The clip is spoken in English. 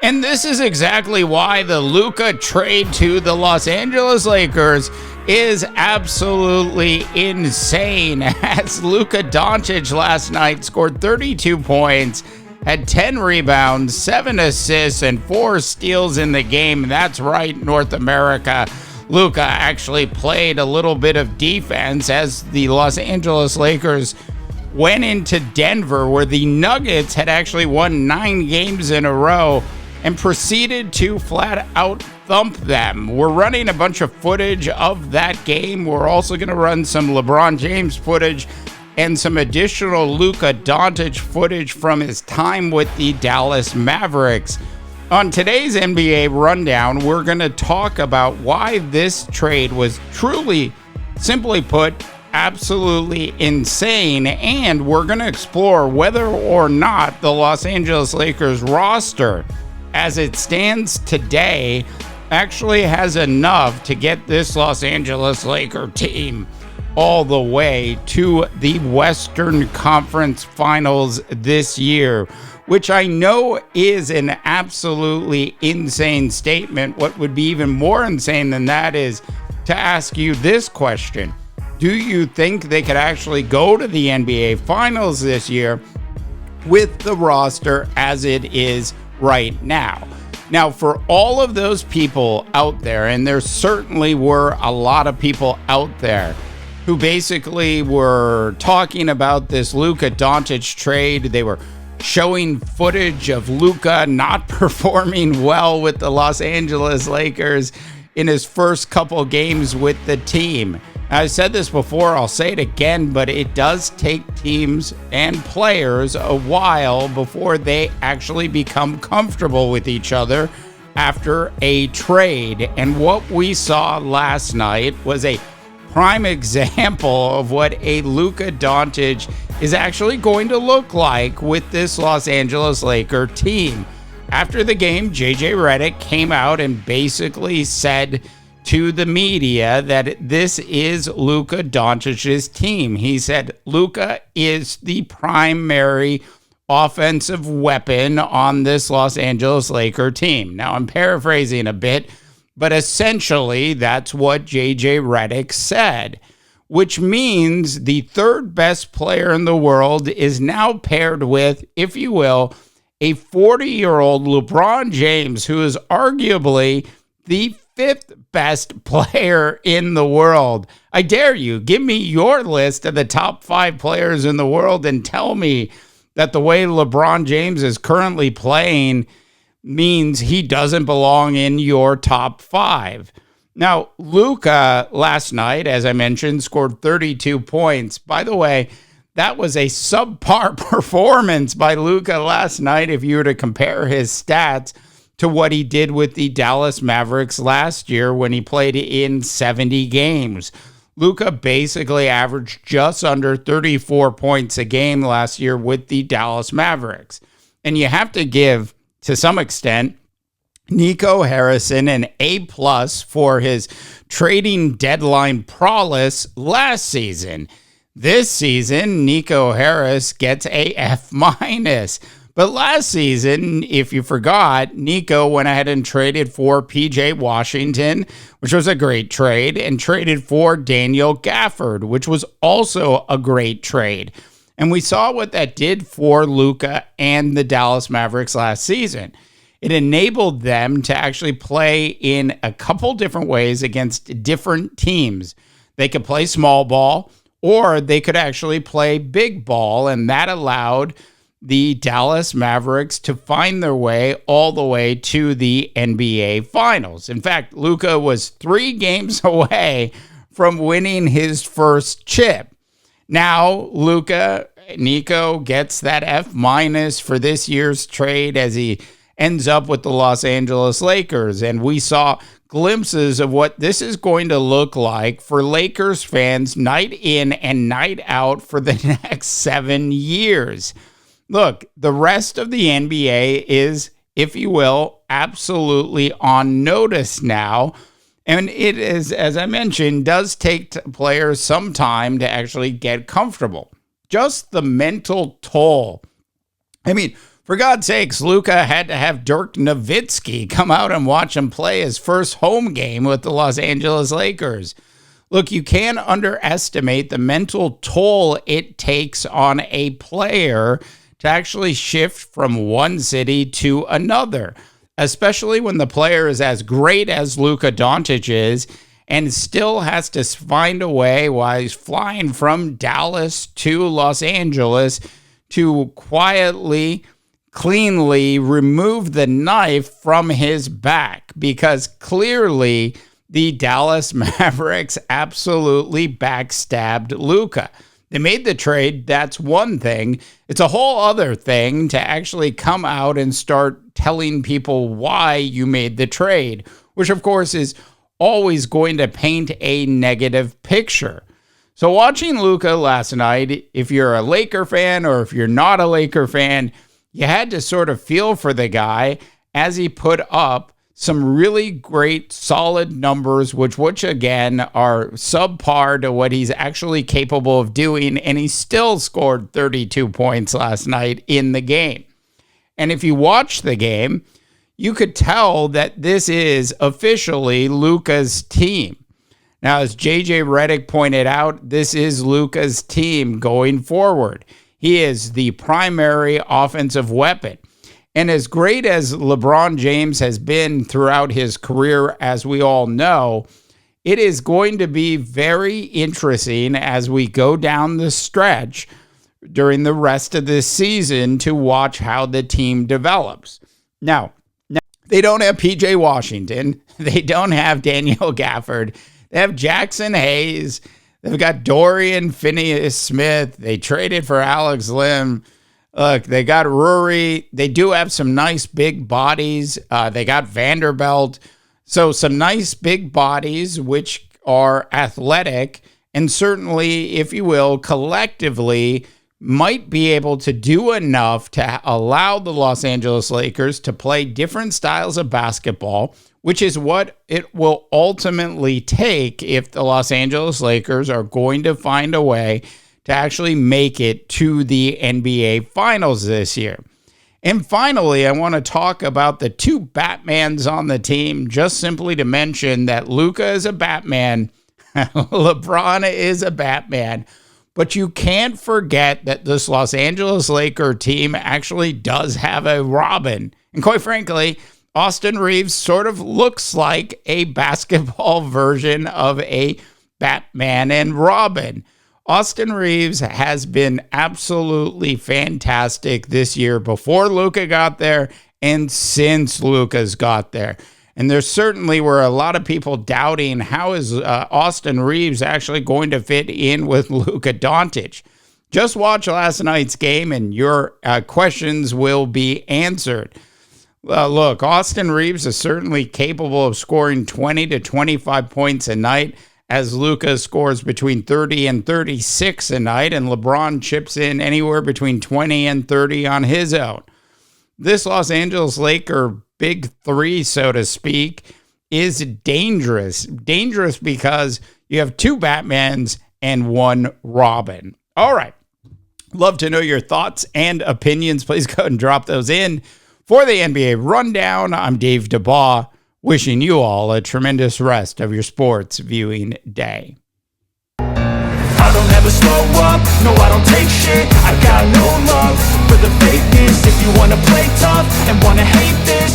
And this is exactly why the Luka trade to the Los Angeles Lakers is absolutely insane. As Luka Doncic last night scored 32 points, had 10 rebounds, 7 assists, and 4 steals in the game. That's right, North America. Luka actually played a little bit of defense as the Los Angeles Lakers went into Denver, where the Nuggets had actually won 9 games in a row and proceeded to flat out thump them. We're running a bunch of footage of that game. We're also going to run some LeBron James footage and some additional Luka Doncic footage from his time with the Dallas Mavericks. On today's NBA Rundown, we're going to talk about why this trade was truly, simply put, absolutely insane, and we're going to explore whether or not the Los Angeles Lakers roster, as it stands today, actually has enough to get this Los Angeles Laker team all the way to the Western Conference Finals this year, which I know is an absolutely insane statement. What would be even more insane than that is to ask you this question. Do you think they could actually go to the NBA Finals this year with the roster as it is right now? Now, for all of those people out there, and there certainly were a lot of people out there who basically were talking about this Luka Doncic trade. They were showing footage of Luka not performing well with the Los Angeles Lakers in his first couple games with the team. I've said this before, I'll say it again, but it does take teams and players a while before they actually become comfortable with each other after a trade. And what we saw last night was a prime example of what a Luka Doncic is actually going to look like with this Los Angeles Laker team. After the game, JJ Redick came out and basically said to the media that this is Luka Doncic's team. He said Luka is the primary offensive weapon on this Los Angeles Laker team. Now, I'm paraphrasing a bit, but essentially that's what JJ Redick said, which means the third best player in the world is now paired with, if you will, a 40-year-old LeBron James, who is arguably the fifth best player in the world. I dare you, give me your list of the top 5 players in the world and tell me that the way LeBron James is currently playing means he doesn't belong in your top 5. Now, Luka last night, as I mentioned, scored 32 points. By the way, that was a subpar performance by Luka last night if you were to compare his stats to what he did with the Dallas Mavericks last year when he played in 70 games. Luka basically averaged just under 34 points a game last year with the Dallas Mavericks. And you have to give, to some extent, Nico Harrison an A+ for his trading deadline prowess last season. This season, Nico Harris gets a F-. But last season, if you forgot, Nico went ahead and traded for PJ Washington, which was a great trade, and traded for Daniel Gafford, which was also a great trade. And we saw what that did for Luka and the Dallas Mavericks last season. It enabled them to actually play in a couple different ways against different teams. They could play small ball, or they could actually play big ball, and that allowed the Dallas Mavericks to find their way all the way to the NBA Finals. In fact, Luka was 3 games away from winning his first chip. Now, Nico gets that F- for this year's trade as he ends up with the Los Angeles Lakers. And we saw glimpses of what this is going to look like for Lakers fans night in and night out for the next 7 years. Look, the rest of the NBA is, if you will, absolutely on notice now. And it is, as I mentioned, does take players some time to actually get comfortable. Just the mental toll. I mean, For God's sakes, Luka had to have Dirk Nowitzki come out and watch him play his first home game with the Los Angeles Lakers. Look, you can't underestimate the mental toll it takes on a player to actually shift from one city to another, especially when the player is as great as Luka Doncic is and still has to find a way while he's flying from Dallas to Los Angeles to quietly, cleanly remove the knife from his back, because clearly the Dallas Mavericks absolutely backstabbed Luka. They made the trade, that's one thing. It's a whole other thing to actually come out and start telling people why you made the trade, which of course is always going to paint a negative picture. So watching Luka last night, if you're a Laker fan or if you're not a Laker fan, you had to sort of feel for the guy as he put up some really great, solid numbers, which again are subpar to what he's actually capable of doing, and he still scored 32 points last night in the game. And if you watch the game, you could tell that this is officially Luka's team. Now, as JJ Redick pointed out, this is Luka's team going forward. He is the primary offensive weapon. And as great as LeBron James has been throughout his career, as we all know, it is going to be very interesting as we go down the stretch during the rest of this season to watch how the team develops. Now they don't have PJ Washington. They don't have Daniel Gafford. They have Jackson Hayes. They've got Dorian Finney-Smith. They traded for Alex Lim. Look, they got Rory. They do have some nice big bodies. They got Vanderbilt. So some nice big bodies, which are athletic and certainly, if you will, collectively might be able to do enough to allow the Los Angeles Lakers to play different styles of basketball, which is what it will ultimately take if the Los Angeles Lakers are going to find a way to actually make it to the NBA Finals this year. And finally, I want to talk about the two Batmans on the team, just simply to mention that Luka is a Batman, LeBron is a Batman, but you can't forget that this Los Angeles Laker team actually does have a Robin. And quite frankly, Austin Reeves sort of looks like a basketball version of a Batman and Robin. Austin Reeves has been absolutely fantastic this year, before Luka got there and since Luka's got there. And there certainly were a lot of people doubting how is Austin Reeves actually going to fit in with Luka Doncic. Just watch last night's game and your questions will be answered. Look, Austin Reeves is certainly capable of scoring 20 to 25 points a night, as Luka scores between 30 and 36 a night, and LeBron chips in anywhere between 20 and 30 on his own. This Los Angeles Laker big three, so to speak, is dangerous. Dangerous because you have two Batmans and one Robin. All right. Love to know your thoughts and opinions. Please go ahead and drop those in. For the NBA Rundown, I'm Dave DeBaugh, wishing you all a tremendous rest of your sports viewing day. I don't ever slow up, no I don't take shit. I got no love for the fakeness. If you wanna play tough and wanna hate this,